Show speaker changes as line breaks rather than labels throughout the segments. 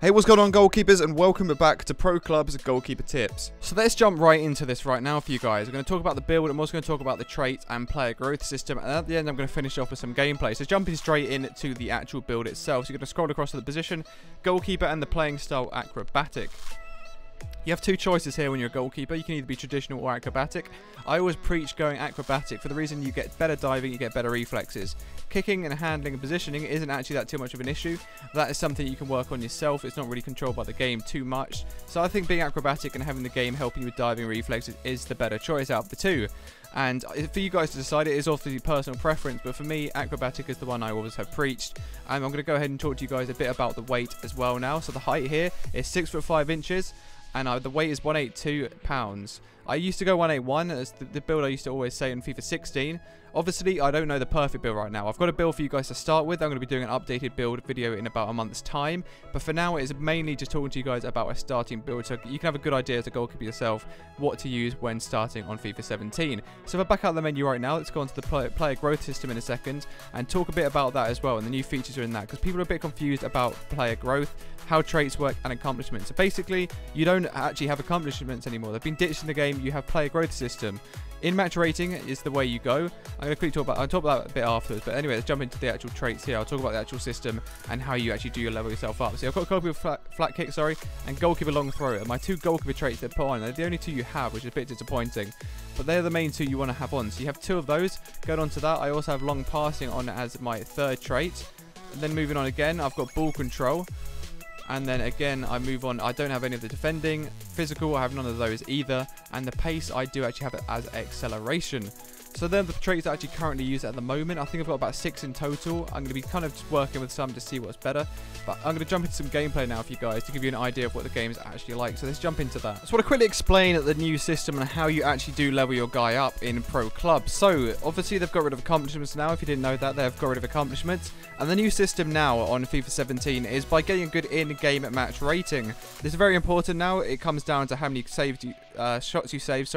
Hey, what's going on, goalkeepers, and welcome back to Pro Club's Goalkeeper Tips. So let's jump right into this right now for you guys. We're going to talk about the build, I'm also going to talk about the traits and player growth system, and at the end I'm going to finish off with some gameplay. So jumping straight into the actual build itself. So you're going to scroll across to the position, goalkeeper, and the playing style acrobatic. You have two choices here when you're a goalkeeper. You can either be traditional or acrobatic. I always preach going acrobatic for the reason you get better diving, you get better reflexes. Kicking and handling and positioning isn't actually that too much of an issue. That is something you can work on yourself. It's not really controlled by the game too much. So I think being acrobatic and having the game helping you with diving reflexes is the better choice out of the two. And for you guys to decide, it is obviously personal preference, but for me, acrobatic is the one I always have preached. And I'm going to go ahead and talk to you guys a bit about the weight as well now. So the height here is 6'5", and the weight is 182 pounds. I used to go 181 as the build I used to always say in FIFA 16. Obviously, I don't know the perfect build right now. I've got a build for you guys to start with. I'm going to be doing an updated build video in about a month's time. But for now, it's mainly just talking to you guys about a starting build, so you can have a good idea as a goalkeeper yourself what to use when starting on FIFA 17. So if I back out the menu right now, let's go on to the player growth system in a second and talk a bit about that as well, and the new features are in that, because people are a bit confused about player growth, how traits work, and accomplishments. So basically, you don't actually have accomplishments anymore. They've been ditched in the game. You have player growth system. In match rating is the way you go. I'm going to quickly talk about, I'll talk about that a bit afterwards, but anyway, let's jump into the actual traits here. I'll talk about the actual system and how you actually do your level yourself up. So I've got goalkeeper flat kick, and goalkeeper long throw. And my two goalkeeper traits that put on, they're the only two you have, which is a bit disappointing. But they're the main two you want to have on. So you have two of those. Going on to that, I also have long passing on as my third trait. And then moving on again, I've got ball control. And then again, I move on. I don't have any of the defending. Physical, I have none of those either. And the pace, I do actually have it as acceleration. So they're the traits I actually currently use at the moment. I think I've got about 6 in total. I'm going to be kind of just working with some to see what's better. But I'm going to jump into some gameplay now for you guys to give you an idea of what the game's actually like. So let's jump into that. So I want to quickly explain the new system and how you actually do level your guy up in Pro Club. So obviously they've got rid of accomplishments now. If you didn't know that, they've got rid of accomplishments. And the new system now on FIFA 17 is by getting a good in-game match rating. This is very important now. It comes down to how many shots you save,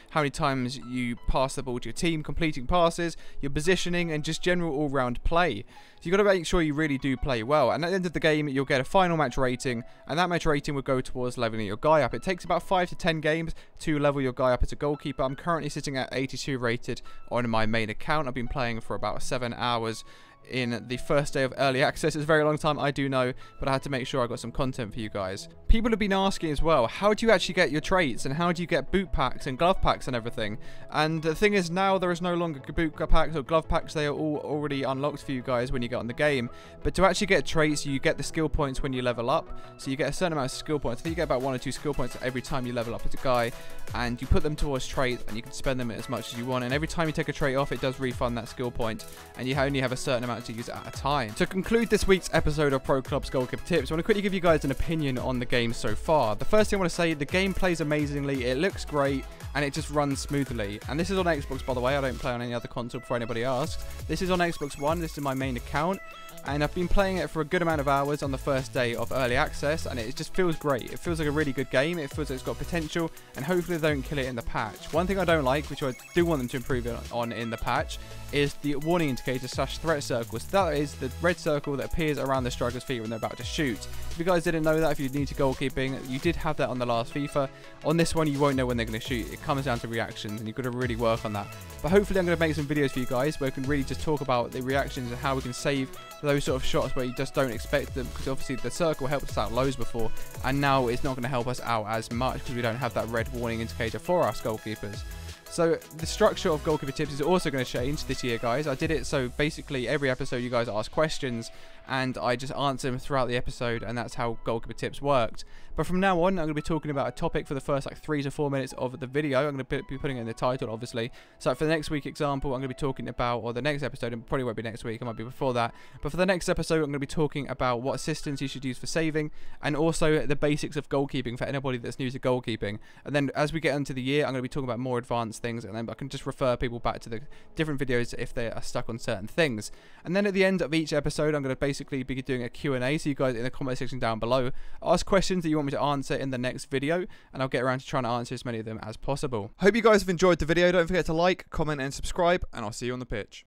how many times you pass the ball to your team, completing passes, your positioning, and just general all-round play. So you've got to make sure you really do play well. And at the end of the game, you'll get a final match rating, and that match rating will go towards leveling your guy up. It takes about 5 to 10 games to level your guy up as a goalkeeper. I'm currently sitting at 82 rated on my main account. I've been playing for about 7 hours in the first day of early access. It's a very long time, I do know, but I had to make sure I got some content for you guys. People have been asking as well, how do you actually get your traits, and how do you get boot packs and glove packs and everything? And the thing is, now there is no longer boot packs or glove packs. They are all already unlocked for you guys when you get on the game. But to actually get traits, you get the skill points when you level up. So you get a certain amount of skill points. I think you get about 1 or 2 skill points every time you level up as a guy, and you put them towards traits, and you can spend them as much as you want. And every time you take a trait off, it does refund that skill point, and you only have a certain amount to use at a time. To conclude this week's episode of Pro Club's Goalkeeper Tips, I want to quickly give you guys an opinion on the game so far. The first thing I want to say, the game plays amazingly, it looks great, and it just runs smoothly. And this is on Xbox, by the way. I don't play on any other console before anybody asks. This is on Xbox One. This is my main account, and I've been playing it for a good amount of hours on the first day of early access, and it just feels great. It feels like a really good game. It feels like it's got potential, and hopefully they don't kill it in the patch. One thing I don't like, which I do want them to improve on in the patch, is the warning indicator / threat circles. That is the red circle that appears around the striker's feet when they're about to shoot. If you guys didn't know that, if you're new to goalkeeping, you did have that on the last FIFA. On this one, you won't know when they're going to shoot. It comes down to reactions, and you've got to really work on that. But hopefully I'm going to make some videos for you guys where we can really just talk about the reactions and how we can save those sort of shots where you just don't expect them, because obviously the circle helped us out loads before, and now it's not going to help us out as much because we don't have that red warning indicator for us goalkeepers. So the structure of Goalkeeper Tips is also going to change this year, guys. I did it so basically every episode you guys ask questions and I just answer them throughout the episode, and that's how Goalkeeper Tips worked. But from now on, I'm going to be talking about a topic for the first like 3 to 4 minutes of the video. I'm going to be putting it in the title, obviously. So for the next week example, I'm going to be talking about, or the next episode, and probably won't be next week, it might be before that. But for the next episode, I'm going to be talking about what assistants you should use for saving, and also the basics of goalkeeping for anybody that's new to goalkeeping. And then as we get into the year, I'm going to be talking about more advanced things, and then I can just refer people back to the different videos if they are stuck on certain things. And then at the end of each episode, I'm going to basically be doing a Q&A, so you guys in the comment section down below ask questions that you want me to answer in the next video, and I'll get around to trying to answer as many of them as possible. Hope you guys have enjoyed the video. Don't forget to like, comment, and subscribe, and I'll see you on the pitch.